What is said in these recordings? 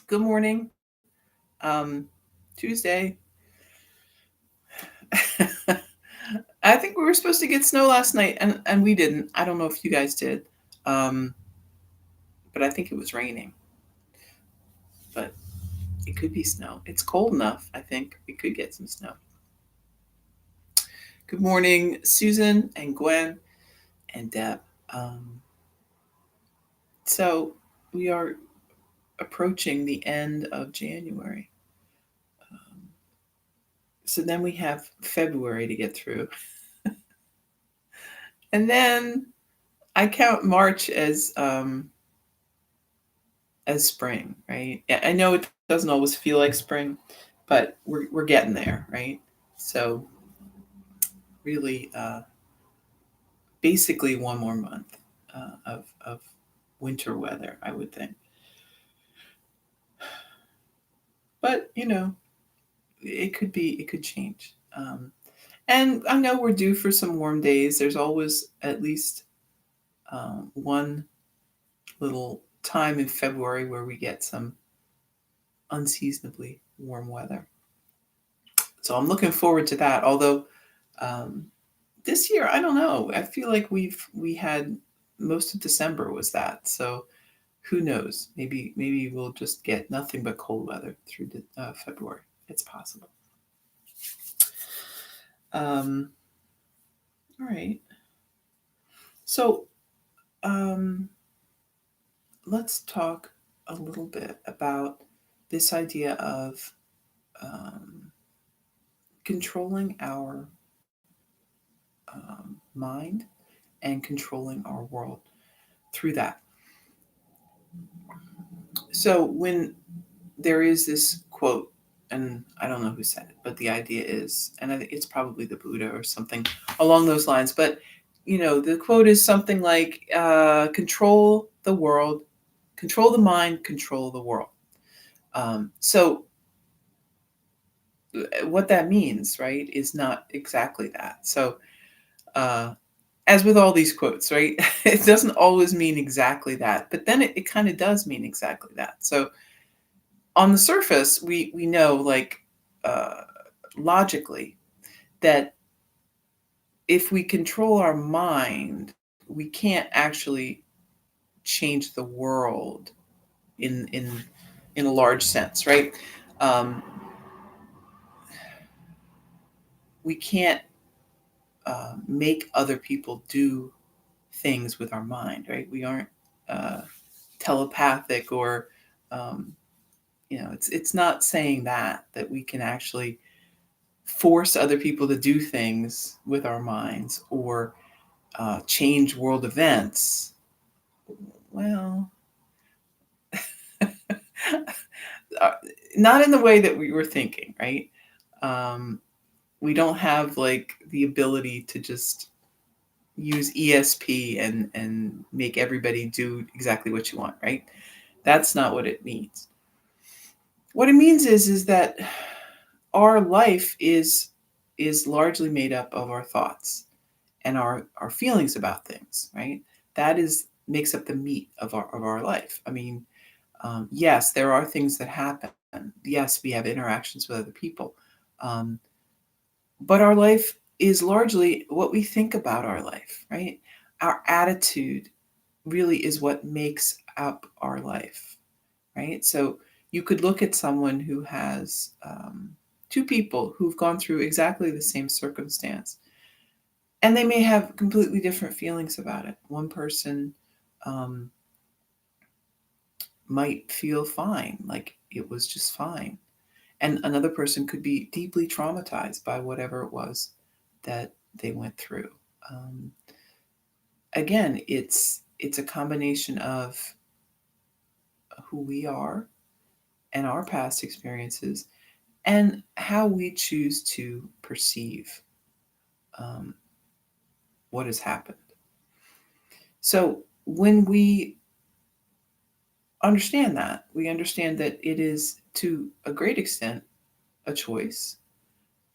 Good morning. Tuesday. I think we were supposed to get snow last night, and we didn't. I don't know if you guys did, um, but I think it was raining. But it could be snow. It's cold enough. I think we could get some snow. Good morning, Susan and Gwen and Deb. So we are approaching the end of January. So then we have February to get through. And then I count March as spring, right? Yeah, I know it doesn't always feel like spring, but we're getting there, right? So really, basically one more month of winter weather, I would think. But it could change. And I know we're due for some warm days. There's always at least one little time in February where we get some unseasonably warm weather. So I'm looking forward to that. Although um, this year, I don't know. I feel like we had most of December was that. So who knows? Maybe we'll just get nothing but cold weather through February. It's possible. All right. So um, let's talk a little bit about this idea of um, controlling our mind and controlling our world through that. So when there is this quote, and I don't know who said it, but the idea is, and I think it's probably the Buddha or something along those lines. But the quote is something like, "Control the world, control the mind, control the world." So what that means, right, is not exactly that. So uh, as with all these quotes, right, it doesn't always mean exactly that, but then it kind of does mean exactly that. So on the surface, we know, like, uh, logically, that if we control our mind, we can't actually change the world in a large sense, right? Um, we can't make other people do things with our mind, right? We aren't uh, telepathic, or um, it's not saying that we can actually force other people to do things with our minds, or change world events. Well, uh, not in the way that we were thinking, right? Um, we don't have like the ability to just use ESP and make everybody do exactly what you want, right? That's not what it means. What it means is that our life is largely made up of our thoughts and our feelings about things, right? That is makes up the meat of our life. I mean, yes, there are things that happen. Yes, we have interactions with other people, um, but our life is largely what we think about our life, right? Our attitude really is what makes up our life, right? So you could look at someone who has two people who've gone through exactly the same circumstance, and they may have completely different feelings about it. One person um, might feel fine, like it was just fine, and another person could be deeply traumatized by whatever it was that they went through. Um, Again, it's a combination of who we are and our past experiences, and how we choose to perceive um, what has happened. So when we understand that, we understand that it is to a great extent a choice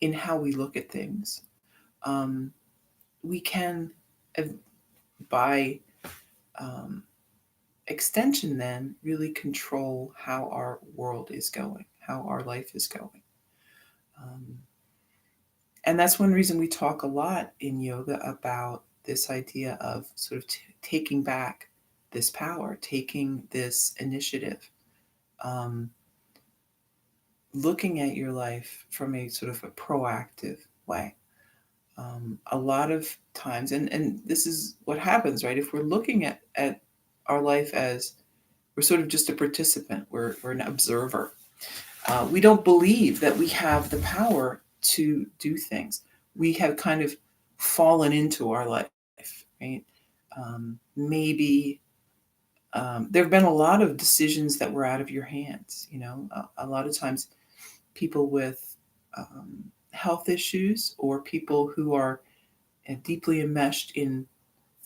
in how we look at things. Um, we can, by um, extension then really control how our world is going, how our life is going. Um, and that's one reason we talk a lot in yoga about this idea of sort of taking back this power, taking this initiative, um, looking at your life from a sort of a proactive way. A lot of times, and this is what happens, right? If we're looking at our life as we're sort of just a participant, we're an observer. We don't believe that we have the power to do things. We have kind of fallen into our life, right? Maybe there have been a lot of decisions that were out of your hands. You know, a lot of times people with health issues or people who are deeply enmeshed in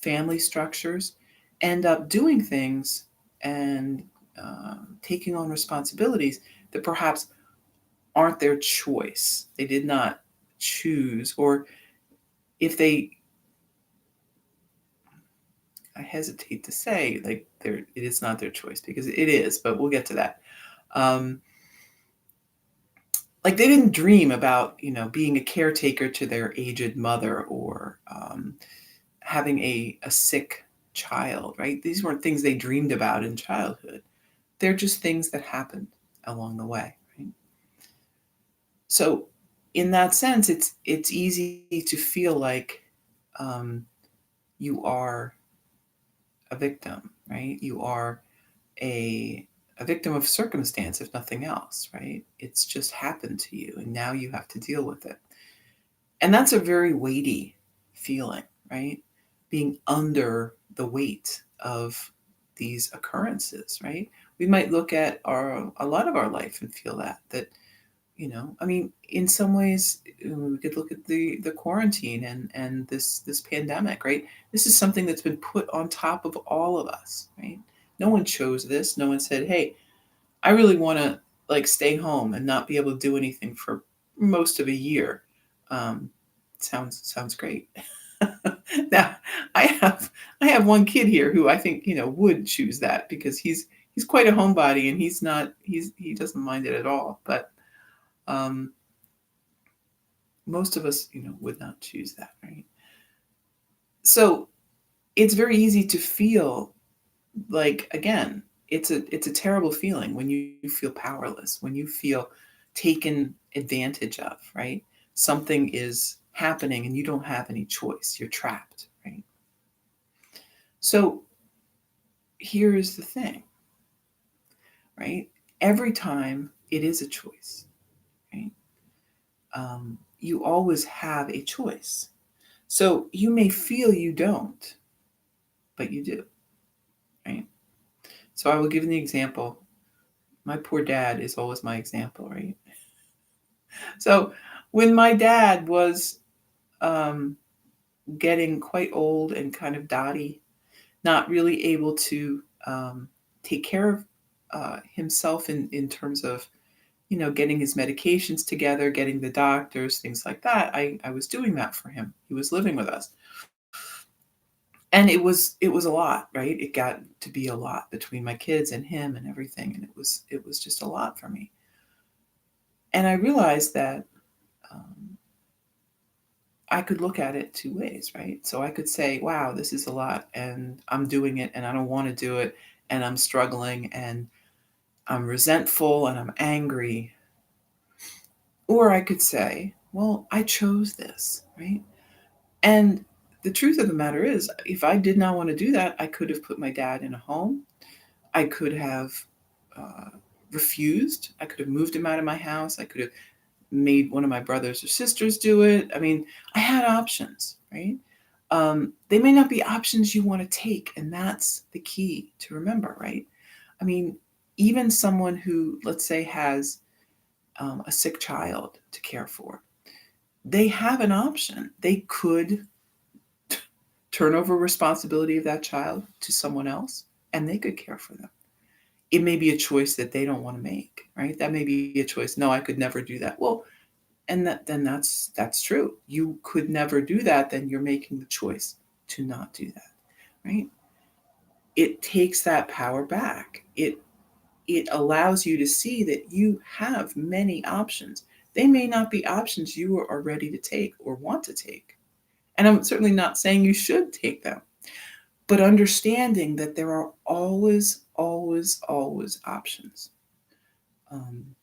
family structures end up doing things and taking on responsibilities that perhaps aren't their choice. They did not choose, or if they, I hesitate to say like it is not their choice because it is, but we'll get to that. Um, like they didn't dream about being a caretaker to their aged mother or having a sick child, right? These weren't things they dreamed about in childhood. They're just things that happened along the way, right? So in that sense, it's easy to feel like um, you are a victim, right? You are a a victim of circumstance, if nothing else, right? It's just happened to you, and now you have to deal with it. And that's a very weighty feeling, right? Being under the weight of these occurrences, right? We might look at a lot of our life and feel that I mean, in some ways, we could look at the quarantine and this pandemic, right? This is something that's been put on top of all of us, right? No one chose this. No one said, "Hey, I really want to like stay home and not be able to do anything for most of a year." Um, sounds great. Now, I have I have one kid here who I think would choose that because he's quite a homebody and he doesn't mind it at all. But um, most of us would not choose that, right? So it's very easy to feel like, again, it's a terrible feeling when you feel powerless, when you feel taken advantage of, right? Something is happening and you don't have any choice, you're trapped, right? So here is the thing, right? Every time it is a choice, right? You always have a choice. So you may feel you don't, but you do, right? So I will give you the example. My poor dad is always my example, right? So when my dad was um, getting quite old and kind of dotty, not really able to take care of himself in terms of getting his medications together, getting the doctors, things like that. I was doing that for him. He was living with us, and it was a lot, right? It got to be a lot between my kids and him and everything, and it was just a lot for me. And I realized that um, I could look at it two ways, right? So I could say, wow, this is a lot, and I'm doing it, and I don't want to do it, and I'm struggling, and I'm resentful, and I'm angry. Or I could say, well, I chose this, right? And the truth of the matter is, if I did not want to do that, I could have put my dad in a home. I could have uh, refused. I could have moved him out of my house. I could have made one of my brothers or sisters do it. I mean, I had options, right? They may not be options you want to take, and that's the key to remember, right? I mean, even someone who, let's say, has a sick child to care for, they have an option. They could turn over responsibility of that child to someone else, and they could care for them. It may be a choice that they don't want to make, right? That may be a choice. No, I could never do that. Well, and then that's true. You could never do that. Then you're making the choice to not do that, right? it takes that power back. It allows you to see that you have many options. They may not be options you are ready to take or want to take. And I'm certainly not saying you should take them, but understanding that there are always, always, always options. Um,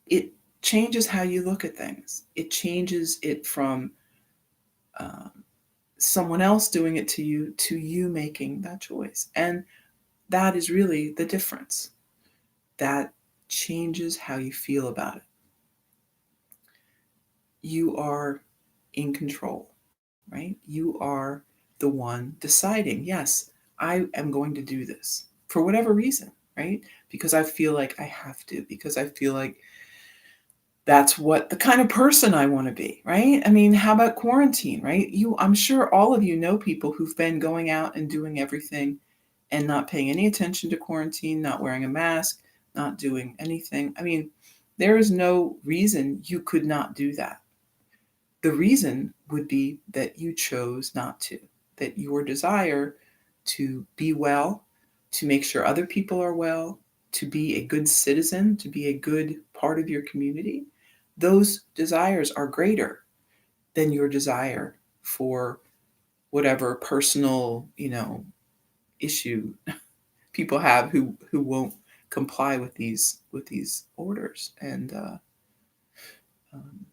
it changes how you look at things. It changes it from um, someone else doing it to you making that choice. And that is really the difference. That changes how you feel about it. You are in control, right? You are the one deciding, yes, I am going to do this for whatever reason, right? Because I feel like I have to, because I feel like that's what the kind of person I want to be, right? I mean, how about quarantine, right? I'm sure all of you know people who've been going out and doing everything and not paying any attention to quarantine, not wearing a mask, not doing anything. I mean, there is no reason you could not do that. The reason would be that you chose not to, that your desire to be well, to make sure other people are well, to be a good citizen, to be a good part of your community, those desires are greater than your desire for whatever personal, issue people have who won't comply with these orders and um,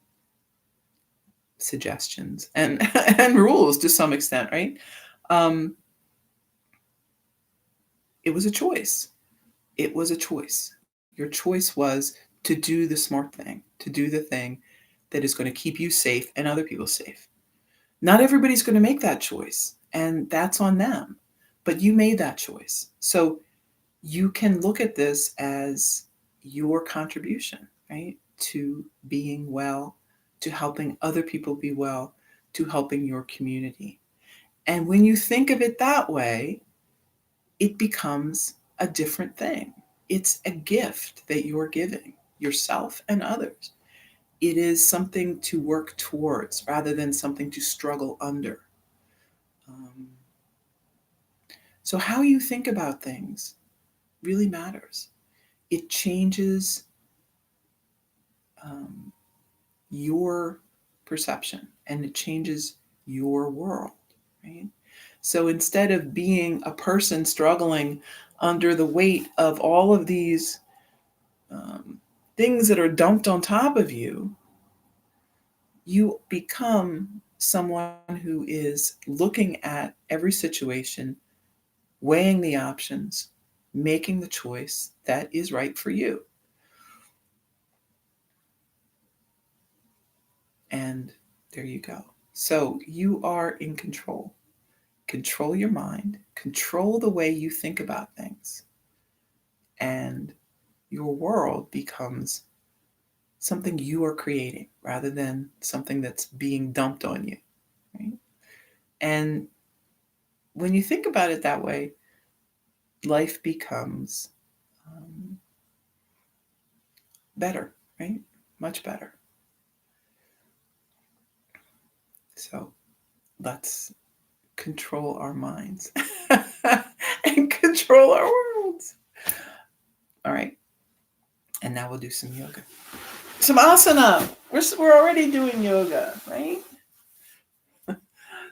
suggestions and and rules to some extent, right? Um, it was a choice. It was a choice. Your choice was to do the smart thing, to do the thing that is going to keep you safe and other people safe. Not everybody's going to make that choice, and that's on them. But you made that choice. So you can look at this as your contribution, right? To being well, to helping other people be well, to helping your community. And when you think of it that way, it becomes a different thing. It's a gift that you're giving yourself and others. It is something to work towards rather than something to struggle under. Um, so, how you think about things really matters. It changes um, your perception and it changes your world, right? So instead of being a person struggling under the weight of all of these um, things that are dumped on top of you, you become someone who is looking at every situation, weighing the options, making the choice that is right for you. And there you go. So you are in control. Control your mind, control the way you think about things, and your world becomes something you are creating rather than something that's being dumped on you. Right? And when you think about it that way, life becomes better, right? Much better. So let's control our minds and control our worlds. All right. And now we'll do some yoga. Some asana. We're already doing yoga, right?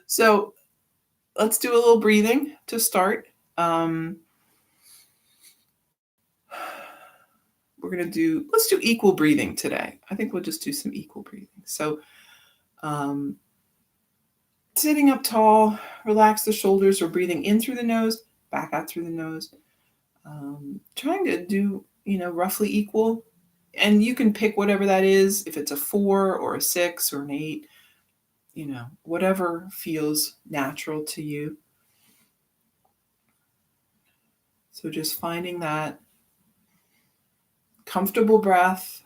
So let's do a little breathing to start. Um, let's do equal breathing today. I think we'll just do some equal breathing. So um, sitting up tall, relax the shoulders. We're breathing in through the nose, back out through the nose. Trying to do, roughly equal. And you can pick whatever that is, if it's a 4 or a 6 or an 8, whatever feels natural to you. So just finding that comfortable breath.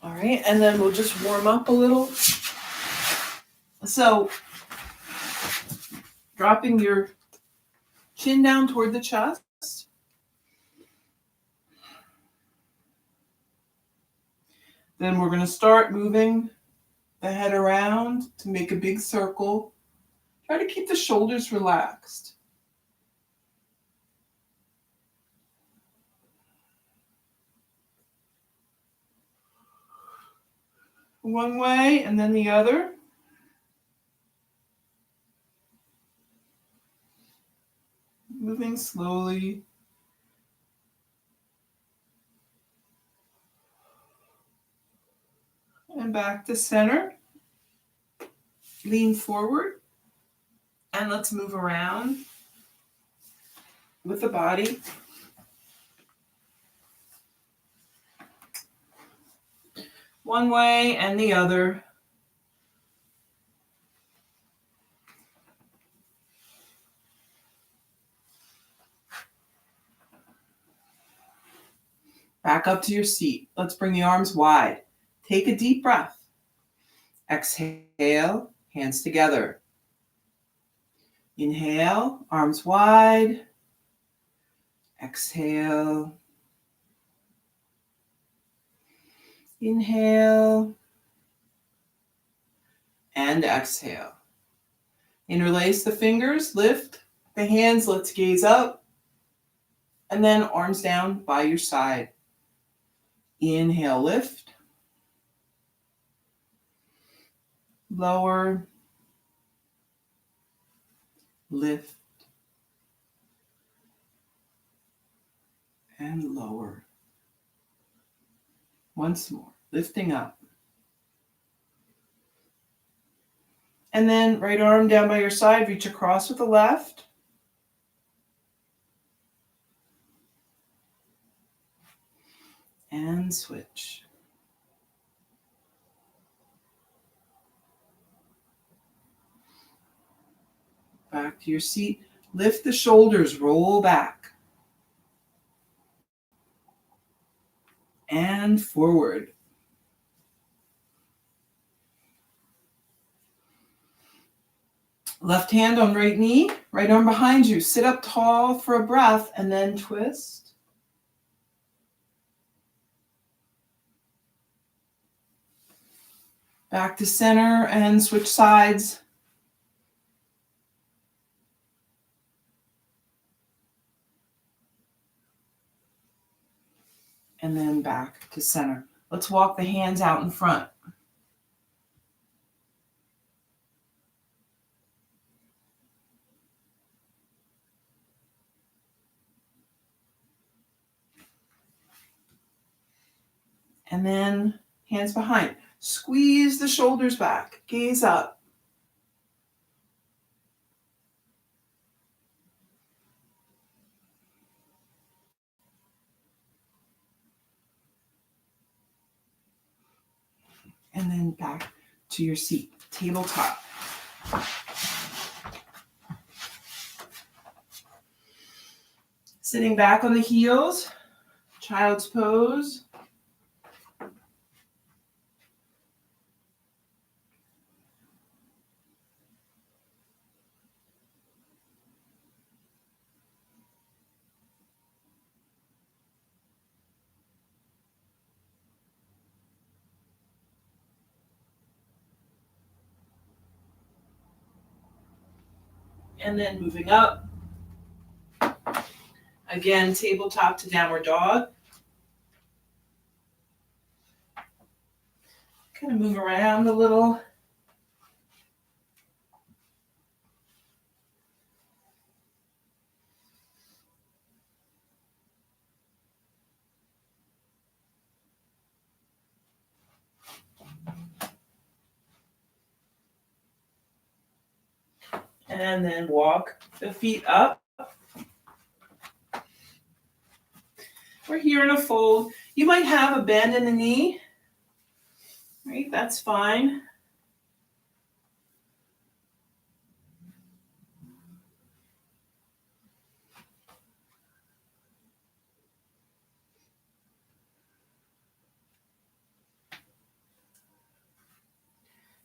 All right, and then we'll just warm up a little. So, dropping your chin down toward the chest. Then we're going to start moving the head around to make a big circle. Try to keep the shoulders relaxed. One way and then the other. Moving slowly. And back to center. Lean forward. And let's move around with the body. One way and the other. Back up to your seat. Let's bring the arms wide. Take a deep breath. Exhale, hands together. Inhale, arms wide. Exhale. Inhale. And exhale. Interlace the fingers, lift the hands, let's gaze up. And then arms down by your side. Inhale, lift. Lower. Lift. And lower. Once more, lifting up. And then right arm down by your side, reach across with the left. And switch. Back to your seat. Lift the shoulders, roll back. And forward. Left hand on right knee, right arm behind you. Sit up tall for a breath and then twist. Back to center and switch sides. And then back to center. Let's walk the hands out in front. And then hands behind. Squeeze the shoulders back. Gaze up. And then back to your seat. Tabletop. Sitting back on the heels. Child's pose. And then moving up. Again, tabletop to downward dog. Kind of move around a little. And then walk the feet up. We're here in a fold. You might have a bend in the knee. Right, that's fine.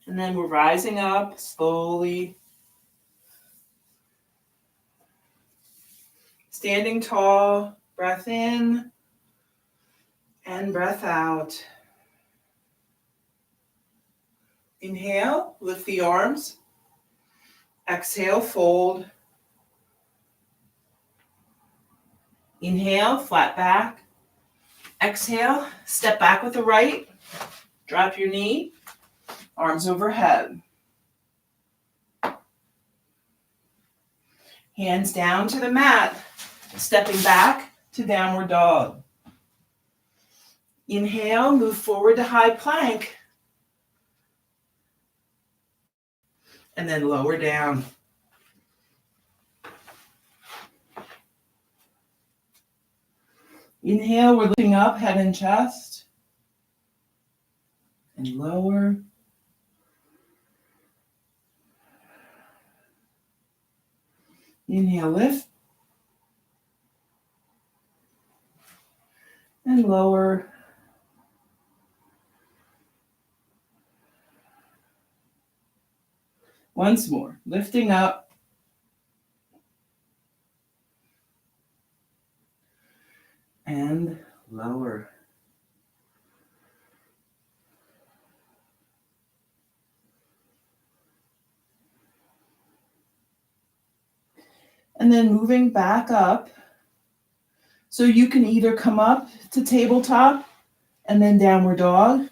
And then we're rising up slowly. Standing tall, breath in and breath out. Inhale, lift the arms. Exhale, fold. Inhale, flat back. Exhale, step back with the right. Drop your knee, arms overhead. Hands down to the mat, stepping back to downward dog. Inhale, move forward to high plank. And then lower down. Inhale, we're lifting up, head and chest. And lower. Inhale, lift. And lower. Once more, lifting up. And lower. And then moving back up. So you can either come up to tabletop and then downward dog,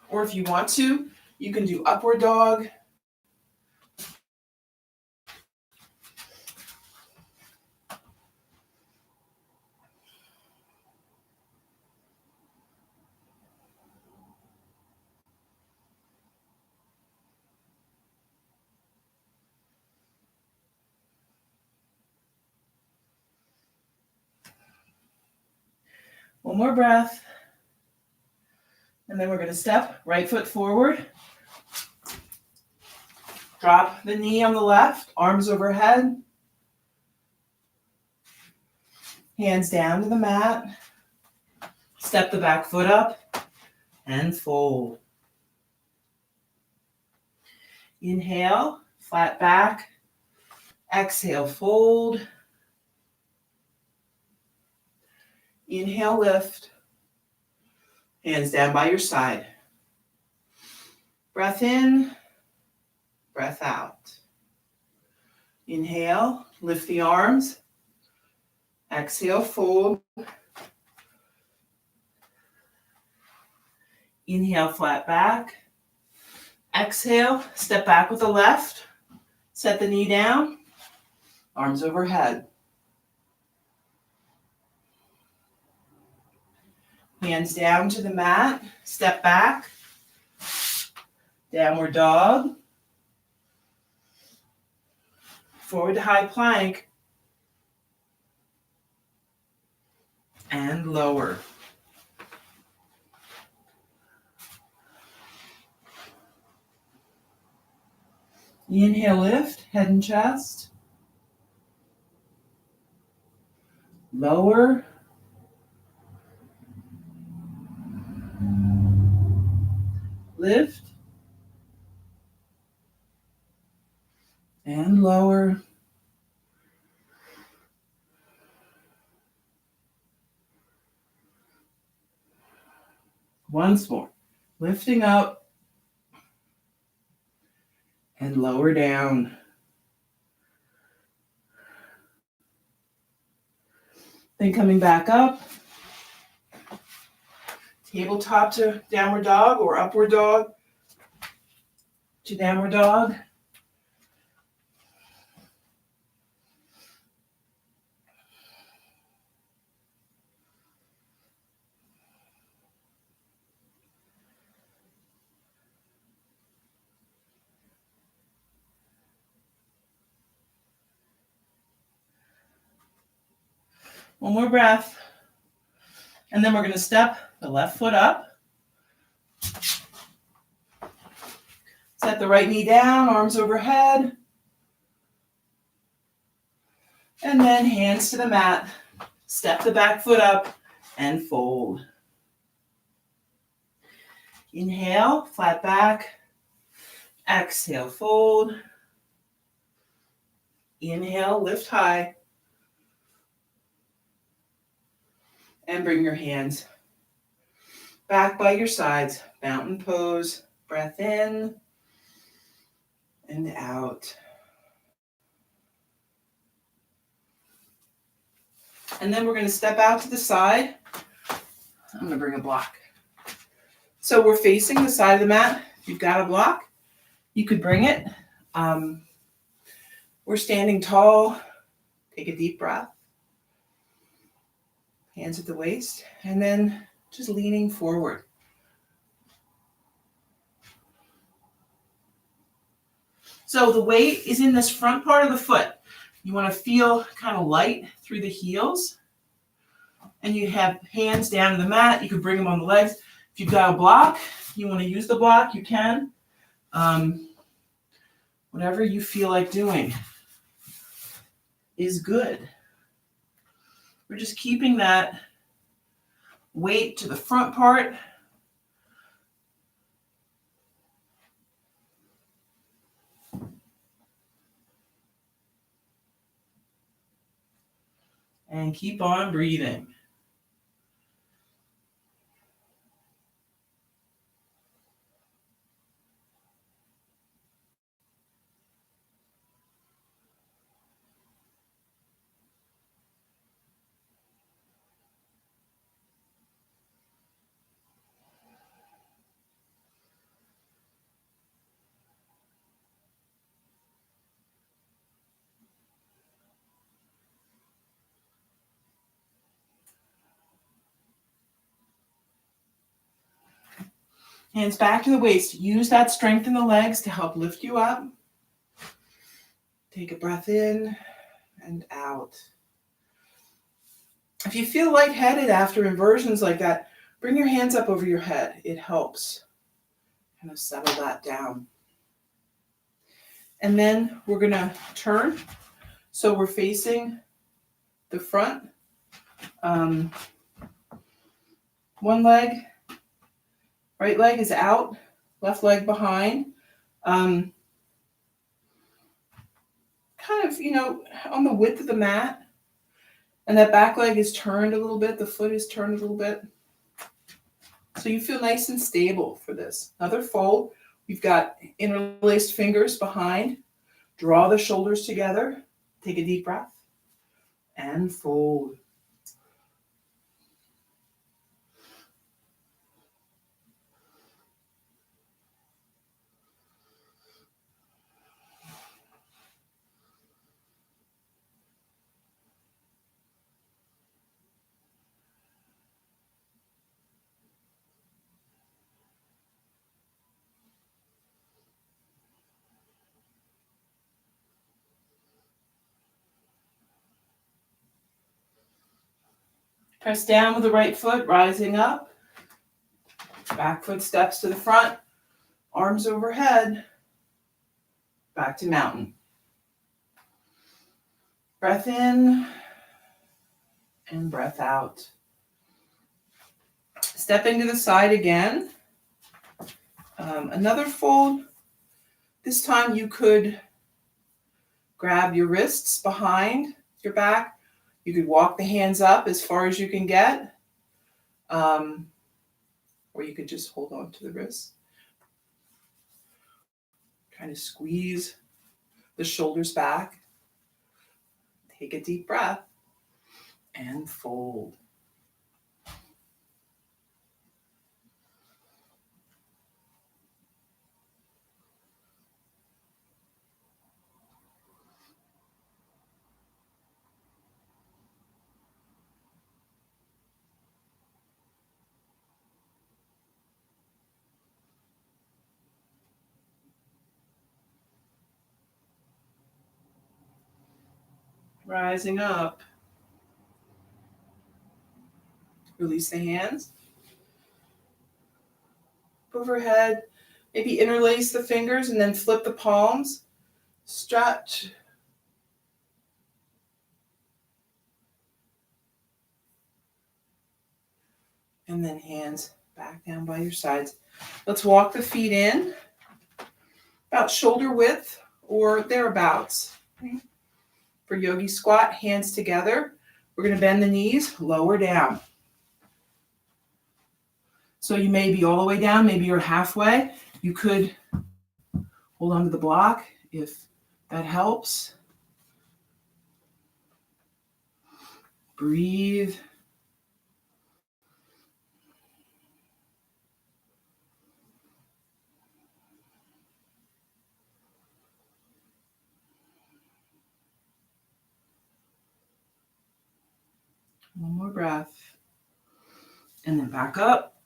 or if you want to, you can do upward dog. One more breath. And then we're going to step right foot forward. Drop the knee on the left, arms overhead. Hands down to the mat. Step the back foot up and fold. Inhale, flat back. Exhale, fold. Inhale, lift. Hands down by your side. Breath in, breath out. Inhale, lift the arms. Exhale, fold. Inhale, flat back. Exhale, step back with the left. Set the knee down. Arms overhead. Hands down to the mat. Step back. Downward dog. Forward to high plank. And lower. Inhale, lift, head and chest. Lower. Lift. And lower. Once more. Lifting up. And lower down. Then coming back up. Tabletop to downward dog or upward dog to downward dog. One more breath. And then we're going to step the left foot up. Set the right knee down, arms overhead. And then hands to the mat. Step the back foot up and fold. Inhale, flat back. Exhale, fold. Inhale, lift high. And bring your hands back by your sides. Mountain pose. Breath in and out. And then we're going to step out to the side. I'm going to bring a block. So we're facing the side of the mat. If you've got a block, you could bring it. We're standing tall. Take a deep breath. Hands at the waist. And then just leaning forward. So the weight is in this front part of the foot. You want to feel kind of light through the heels. And you have hands down to the mat. You can bring them on the legs. If you've got a block, you want to use the block, you can. Whatever you feel like doing is good. We're just keeping that weight to the front part. And keep on breathing. Hands back to the waist. Use that strength in the legs to help lift you up. Take a breath in and out. If you feel lightheaded after inversions like that, bring your hands up over your head. It helps kind of settle that down. And then we're going to turn. So we're facing the front. One leg, right leg is out, left leg behind. Kind of, on the width of the mat. And that back leg is turned a little bit. The foot is turned a little bit. So you feel nice and stable for this. Another fold. We've got interlaced fingers behind. Draw the shoulders together. Take a deep breath. And fold. Press down with the right foot, rising up. Back foot steps to the front. Arms overhead. Back to mountain. Breath in and breath out. Stepping to the side again. Another fold. This time you could grab your wrists behind your back. You could walk the hands up as far as you can get. Or you could just hold on to the wrists. Kind of squeeze the shoulders back. Take a deep breath and fold. Rising up. Release the hands. Overhead. Maybe interlace the fingers and then flip the palms. Stretch. And then hands back down by your sides. Let's walk the feet in. about shoulder width or thereabouts. Okay. For Yogi Squat, hands together. We're going to bend the knees, lower down. So you may be all the way down, maybe you're halfway. You could hold onto the block if that helps. Breathe. One more breath. And then back up.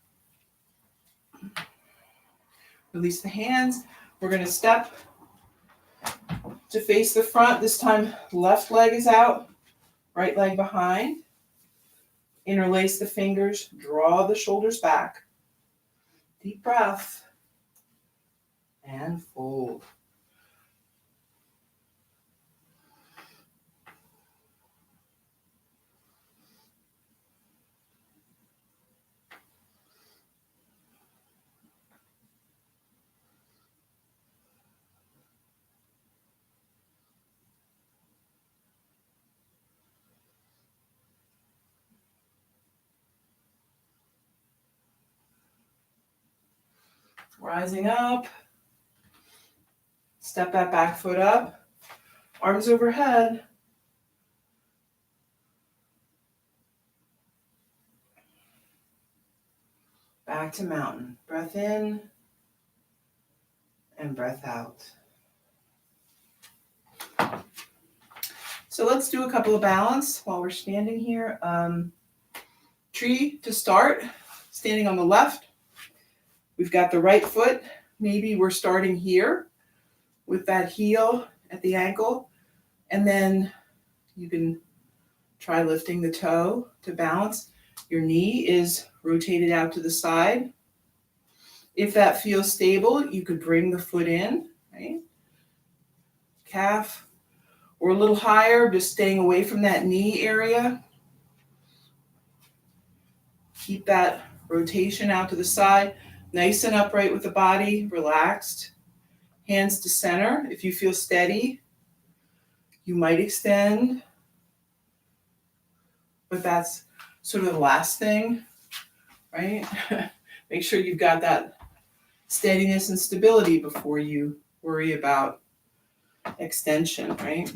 Release the hands. We're going to step to face the front. This time, left leg is out, right leg behind. Interlace the fingers, draw the shoulders back. Deep breath. And fold. Rising up. Step that back foot up. Arms overhead. Back to mountain. Breath in and breath out. So let's do a couple of balance while we're standing here. Tree to start, standing on the left. We've got the right foot. Maybe we're starting here with that heel at the ankle. And then you can try lifting the toe to balance. Your knee is rotated out to the side. If that feels stable, you could bring the foot in, right? Calf, or a little higher, just staying away from that knee area. Keep that rotation out to the side, nice and upright with the body, relaxed. Hands to center. If you feel steady, you might extend, but that's sort of the last thing, right? Make sure you've got that steadiness and stability before you worry about extension, right?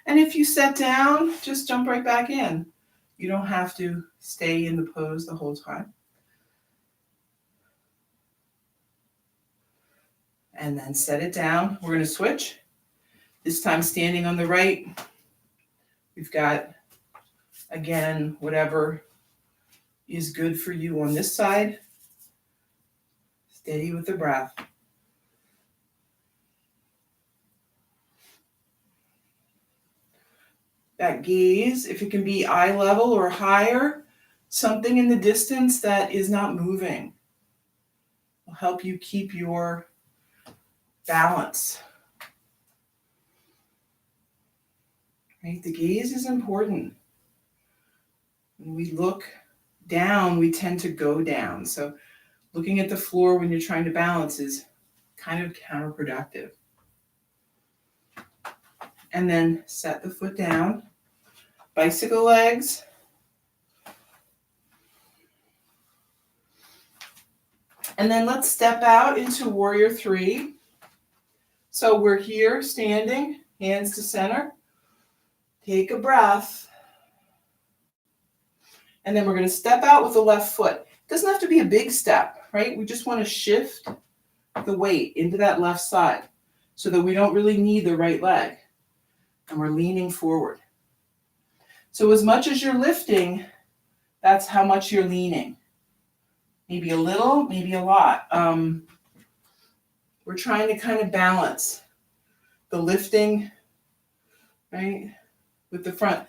And if you set down, just jump right back in. You don't have to stay in the pose the whole time. And then set it down. We're going to switch. This time standing on the right. We've got, again, whatever is good for you on this side. Steady with the breath. That gaze, if it can be eye level or higher, something in the distance that is not moving will help you keep your balance. Right? The gaze is important. When we look down, we tend to go down. So looking at the floor when you're trying to balance is kind of counterproductive. And then set the foot down. Bicycle legs. And then let's step out into warrior three. So we're here standing, hands to center. Take a breath. And then we're going to step out with the left foot. It doesn't have to be a big step, right? We just want to shift the weight into that left side so that we don't really need the right leg. And we're leaning forward. So as much as you're lifting, that's how much you're leaning. Maybe a little, maybe a lot. We're trying to kind of balance the lifting, right, with the front.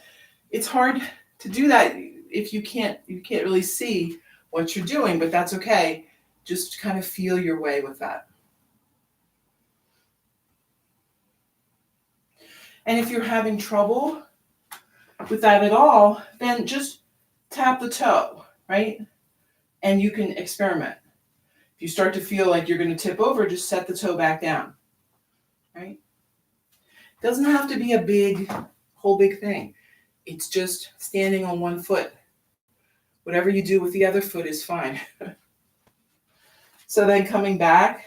It's hard to do that if you can't really see what you're doing, but that's okay. Just kind of feel your way with that. And if you're having trouble with that at all, then just tap the toe, right? And you can experiment. If you start to feel like you're going to tip over, just set the toe back down, right? It doesn't have to be a whole big thing. It's just standing on one foot. Whatever you do with the other foot is fine. So then coming back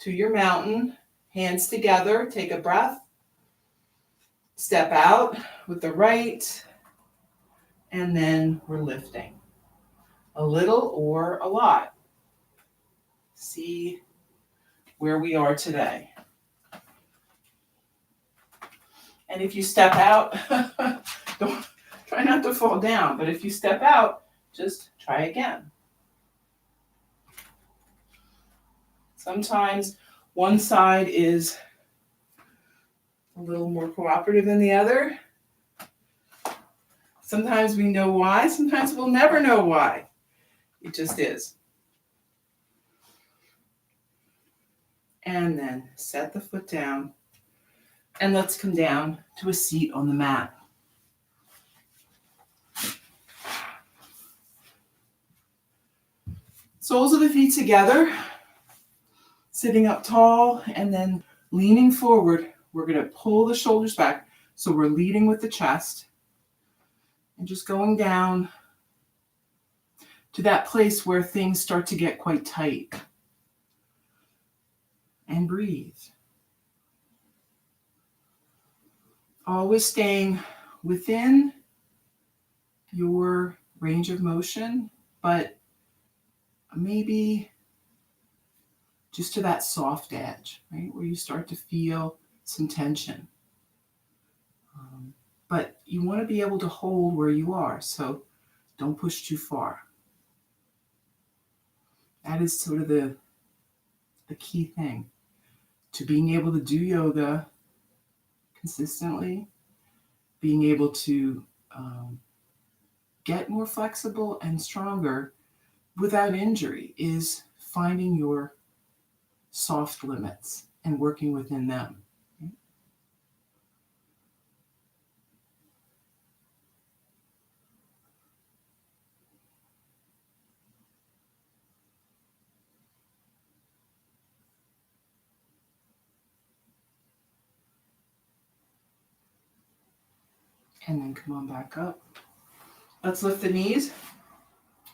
to your mountain, hands together, take a breath, step out with the right, and then we're lifting. A little or a lot. See where we are today. And if you step out, try not to fall down, but if you step out, just try again. Sometimes one side is a little more cooperative than the other. Sometimes we know why, sometimes we'll never know why. It just is. And then set the foot down, and let's come down to a seat on the mat. Soles of the feet together, sitting up tall, and then leaning forward. We're going to pull the shoulders back, so we're leading with the chest, and just going down to that place where things start to get quite tight. And breathe. Always staying within your range of motion, but maybe just to that soft edge, right? Where you start to feel some tension. But you want to be able to hold where you are, so don't push too far. That is sort of the key thing to being able to do yoga consistently, being able to get more flexible and stronger without injury is finding your soft limits and working within them. And then come on back up. Let's lift the knees.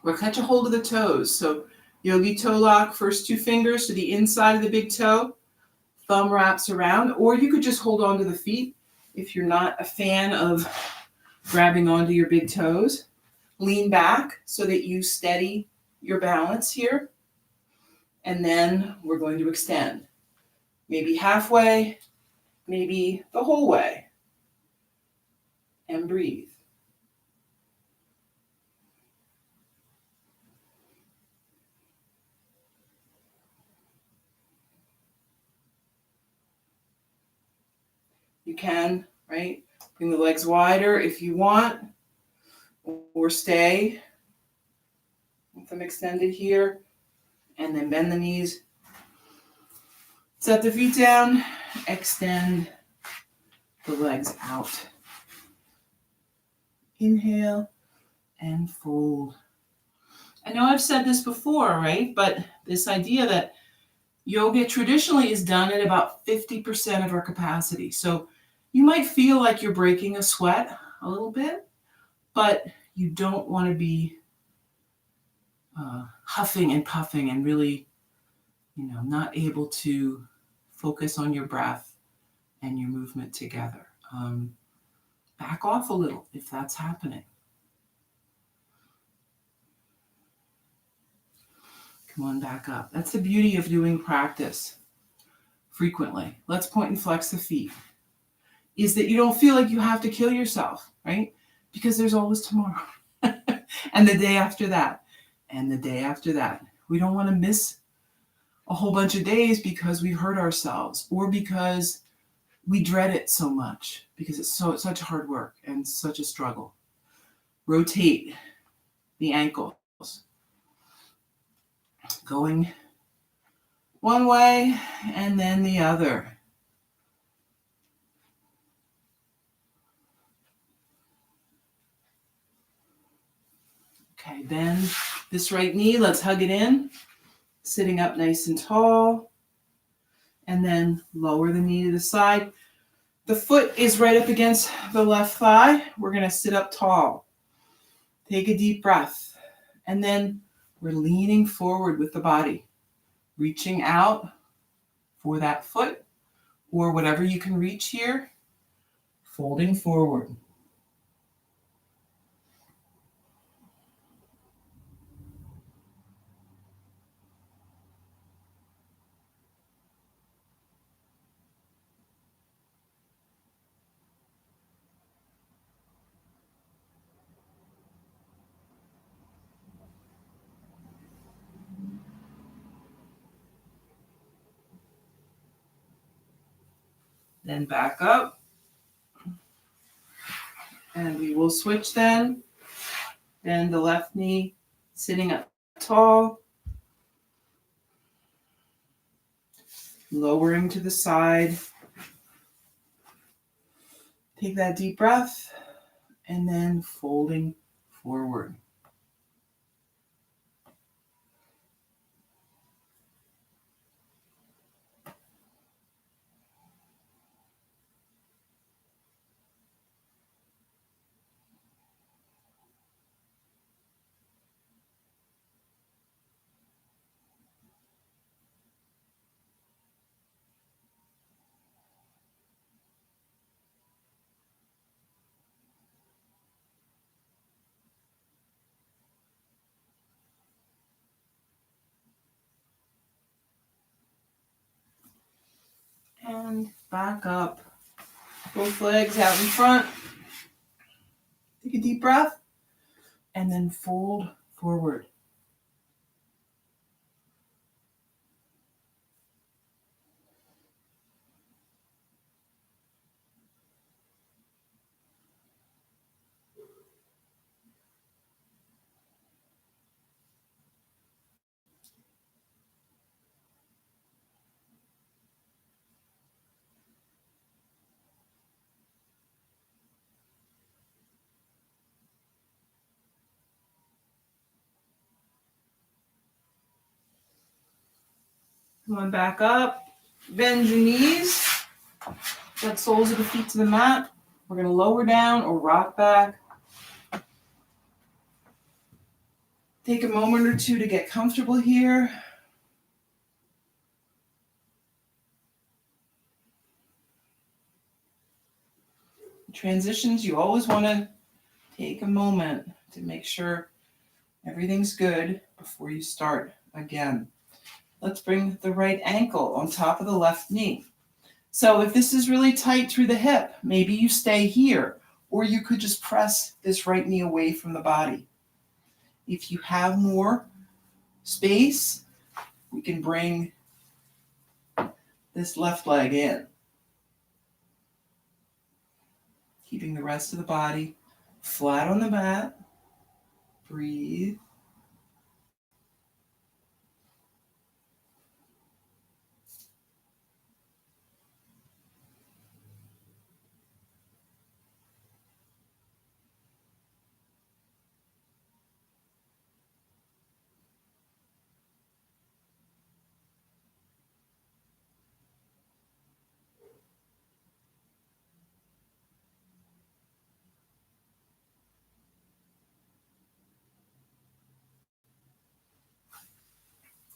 We'll catch a hold of the toes. So Yogi Toe Lock, first two fingers to the inside of the big toe. Thumb wraps around, or you could just hold on to the feet if you're not a fan of grabbing onto your big toes. Lean back so that you steady your balance here. And then we're going to extend. Maybe halfway, maybe the whole way. And breathe. You can, right? Bring the legs wider if you want, or stay with them extended here, and then bend the knees. Set the feet down, extend the legs out. Inhale and fold. I know I've said this before, right? But this idea that yoga traditionally is done at about 50% of our capacity. So you might feel like you're breaking a sweat a little bit, but you don't want to be huffing and puffing and really, not able to focus on your breath and your movement together. Back off a little if that's happening. Come on back up. That's the beauty of doing practice frequently. Let's point and flex the feet. Is that you don't feel like you have to kill yourself, right? Because there's always tomorrow. And the day after that. And the day after that. We don't want to miss a whole bunch of days because we hurt ourselves or because we dread it so much because it's such hard work and such a struggle. Rotate the ankles. Going one way and then the other. Okay, bend this right knee. Let's hug it in. Sitting up nice and tall. And then lower the knee to the side. The foot is right up against the left thigh. We're going to sit up tall. Take a deep breath. And then we're leaning forward with the body, reaching out for that foot or whatever you can reach here, folding forward. Then back up. And we will switch then. Bend the left knee, sitting up tall. Lowering to the side. Take that deep breath. And then folding forward. And back up. Both legs out in front. Take a deep breath. And then fold forward. Come on back up. Bend your knees. Get soles of the feet to the mat. We're going to lower down or rock back. Take a moment or two to get comfortable here. Transitions, you always want to take a moment to make sure everything's good before you start again. Let's bring the right ankle on top of the left knee. So if this is really tight through the hip, maybe you stay here, or you could just press this right knee away from the body. If you have more space, we can bring this left leg in. Keeping the rest of the body flat on the mat. Breathe.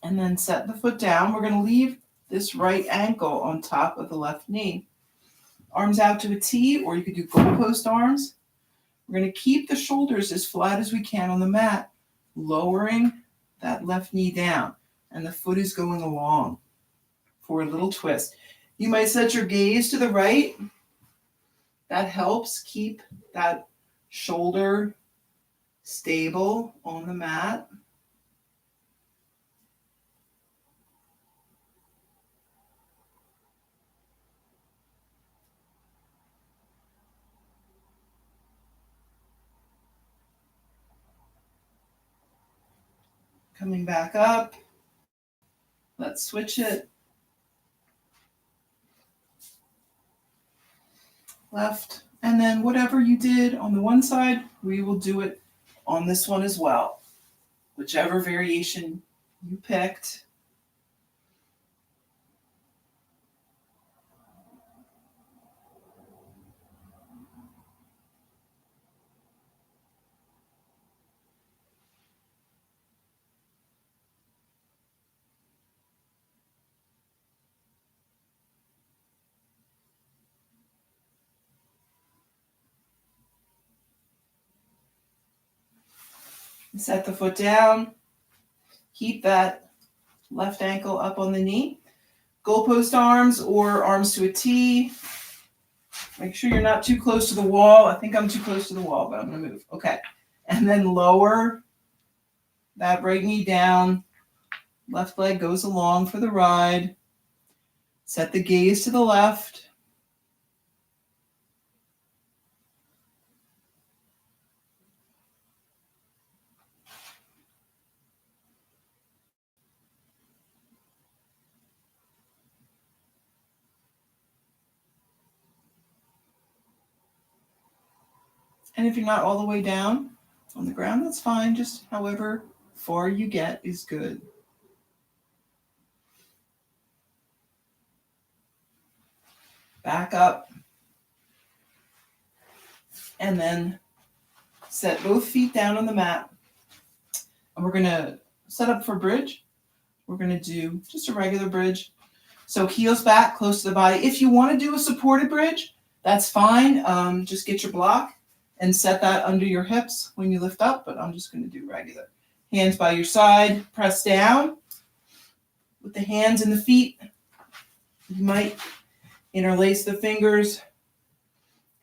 And then set the foot down. We're going to leave this right ankle on top of the left knee. Arms out to a T, or you could do goalpost arms. We're going to keep the shoulders as flat as we can on the mat, lowering that left knee down. And the foot is going along for a little twist. You might set your gaze to the right. That helps keep that shoulder stable on the mat. Coming back up. Let's switch it. Left. And then whatever you did on the one side, we will do it on this one as well. Whichever variation you picked. Set the foot down. Keep that left ankle up on the knee. Goalpost arms or arms to a T. Make sure you're not too close to the wall. I think I'm too close to the wall, but I'm going to move. Okay. And then lower that right knee down. Left leg goes along for the ride. Set the gaze to the left. And if you're not all the way down on the ground, that's fine. Just however far you get is good. Back up. And then set both feet down on the mat. And we're going to set up for bridge. We're going to do just a regular bridge. So heels back, close to the body. If you want to do a supported bridge, that's fine. Just get your block and set that under your hips when you lift up, but I'm just going to do regular. Hands by your side, press down. With the hands and the feet, you might interlace the fingers,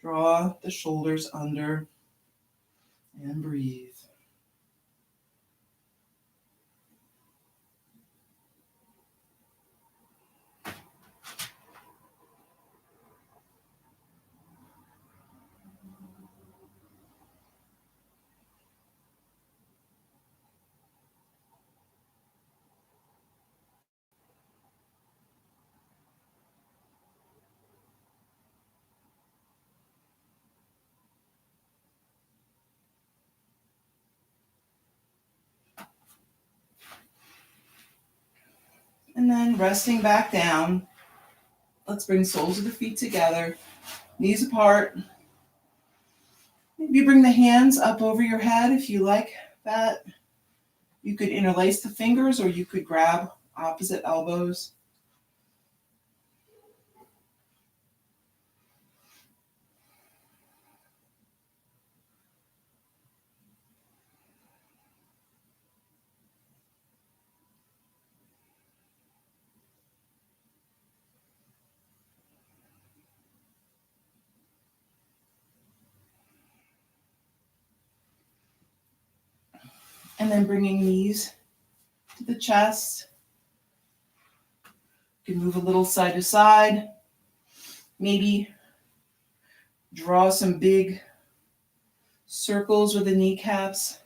draw the shoulders under, and breathe. And then resting back down, let's bring soles of the feet together, knees apart. Maybe bring the hands up over your head if you like that. You could interlace the fingers or you could grab opposite elbows. And then bringing knees to the chest. You can move a little side to side. Maybe draw some big circles with the kneecaps.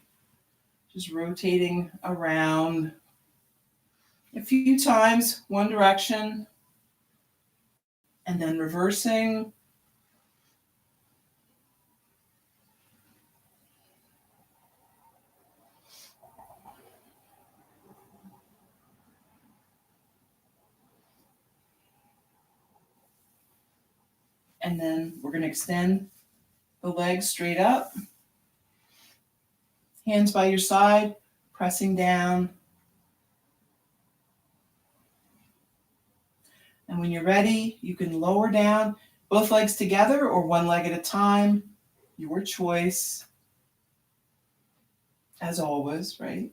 Just rotating around a few times, one direction, and then reversing. And then we're going to extend the legs straight up. Hands by your side, pressing down. And when you're ready, you can lower down both legs together or one leg at a time. Your choice, as always, right?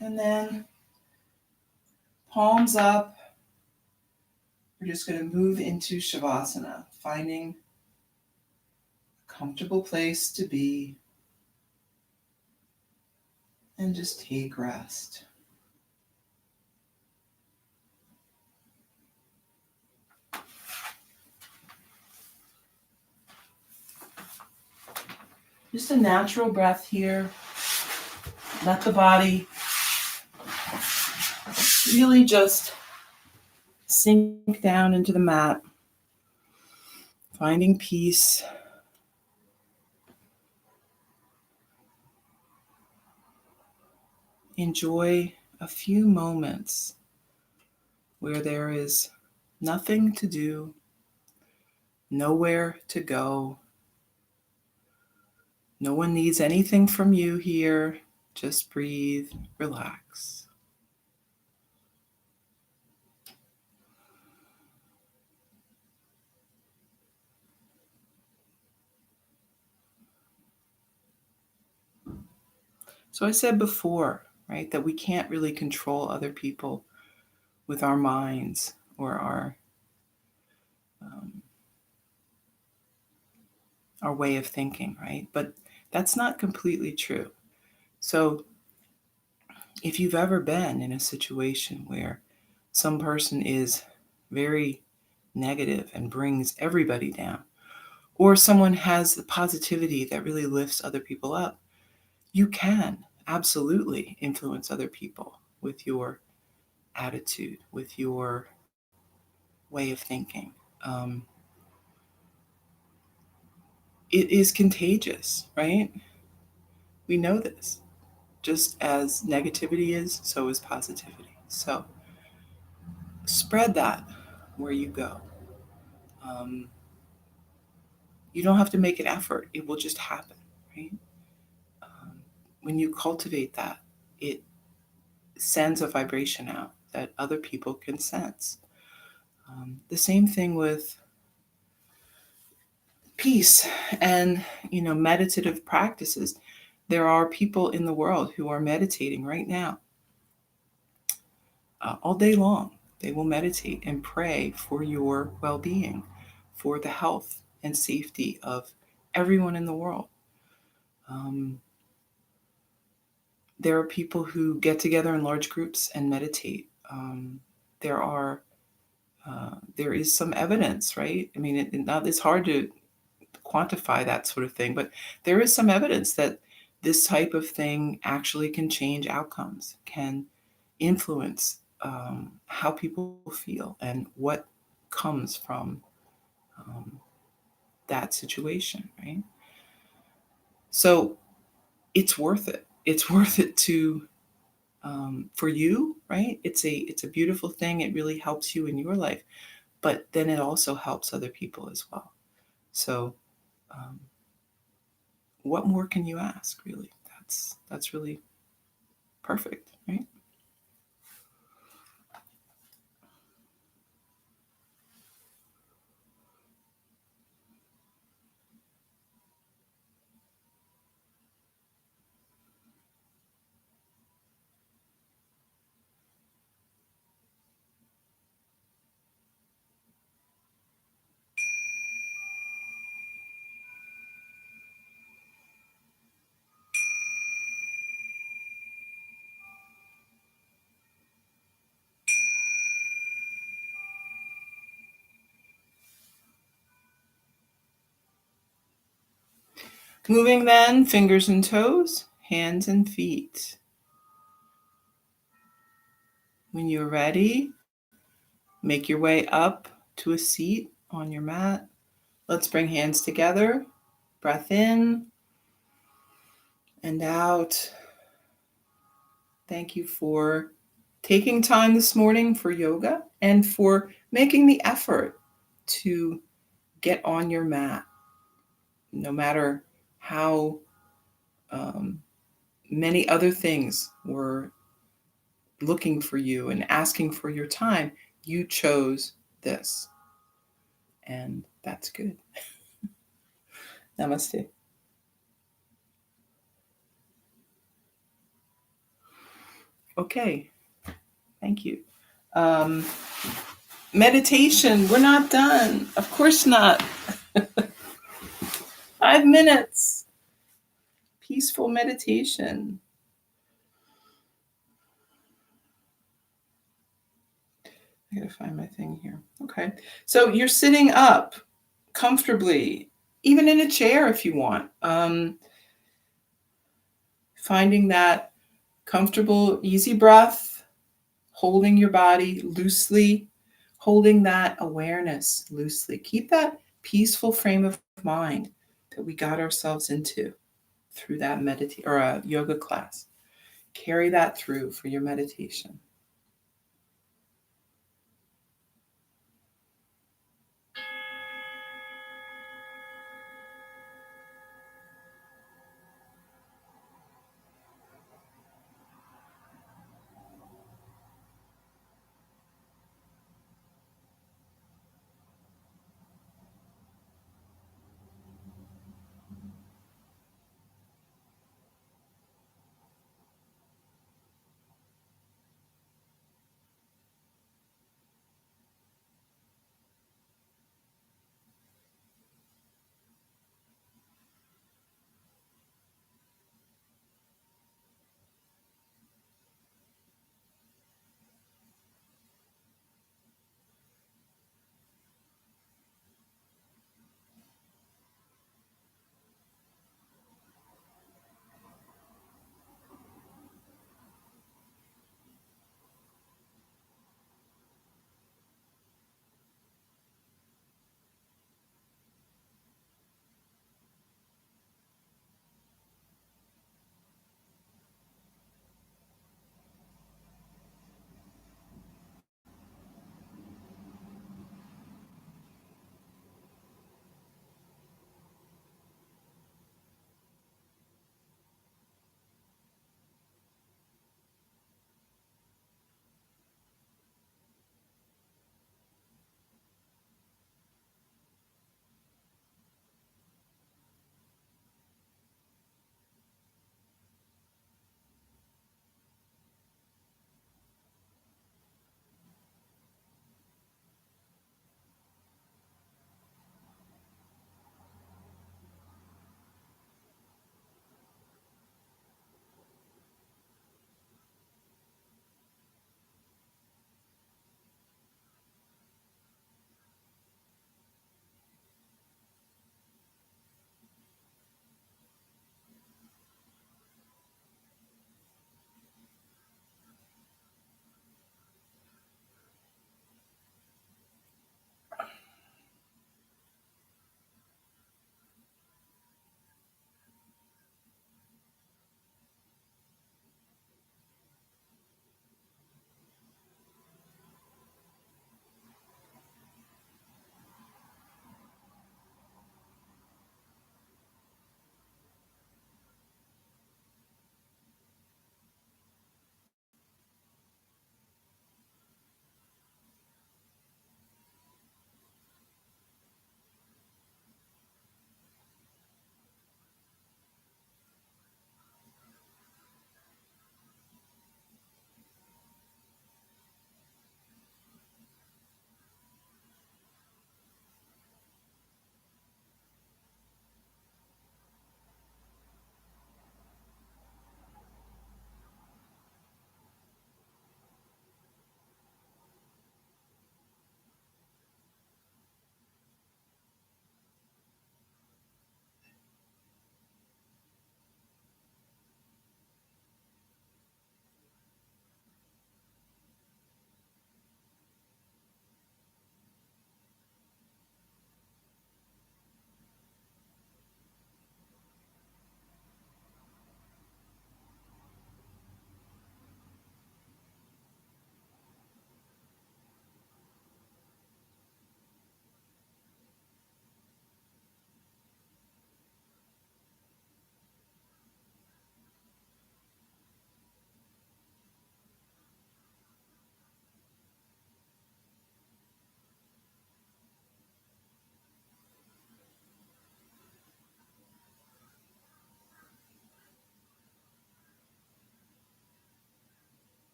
And then palms up. We're just going to move into Savasana, finding a comfortable place to be and just take rest. Just a natural breath here. Let the body really just sink down into the mat, finding peace. Enjoy a few moments where there is nothing to do, nowhere to go. No one needs anything from you here. Just breathe, relax. So I said before, right, that we can't really control other people with our minds or um, our way of thinking, right? But that's not completely true. So if you've ever been in a situation where some person is very negative and brings everybody down, or someone has the positivity that really lifts other people up, you can absolutely influence other people with your attitude, with your way of thinking. Um, it is contagious, right? We know this. Just as negativity is, so is positivity. So spread that where you go. Um, you don't have to make an effort, it will just happen, right? Um, when you cultivate that, it sends a vibration out that other people can sense. The same thing with peace and meditative practices. There are people in the world who are meditating right now, all day long. They will meditate and pray for your well-being, for the health and safety of everyone in the world. Um, there are people who get together in large groups and meditate. There are there is some evidence, right? I mean, it's hard to quantify that sort of thing, but there is some evidence that this type of thing actually can change outcomes, can influence how people feel and what comes from um, that situation, right? So it's worth it. It's worth it to for you, right? It's a beautiful thing. It really helps you in your life, but then it also helps other people as well. So um, what more can you ask, really? That's really perfect, right? Moving then, fingers and toes, hands and feet. When you're ready, make your way up to a seat on your mat. Let's bring hands together. Breath in and out. Thank you for taking time this morning for yoga and for making the effort to get on your mat, no matter how um, many other things were looking for you and asking for your time. You chose this, and that's good. Namaste. Okay, thank you. Um, meditation, we're not done. Of course not. 5 minutes. Peaceful meditation. I gotta find my thing here. Okay. So you're sitting up comfortably, even in a chair if you want. Finding that comfortable, easy breath, holding your body loosely, holding that awareness loosely. Keep that peaceful frame of mind that we got ourselves into through that meditation or a yoga class. Carry that through for your meditation.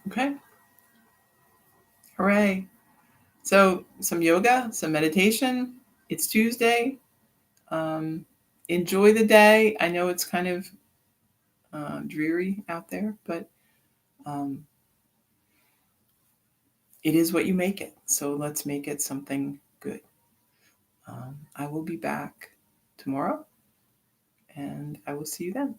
Okay. Hooray. So some yoga, some meditation. It's Tuesday. Enjoy the day. I know it's kind of dreary out there, but um, it is what you make it. So let's make it something good. I will be back tomorrow, and I will see you then.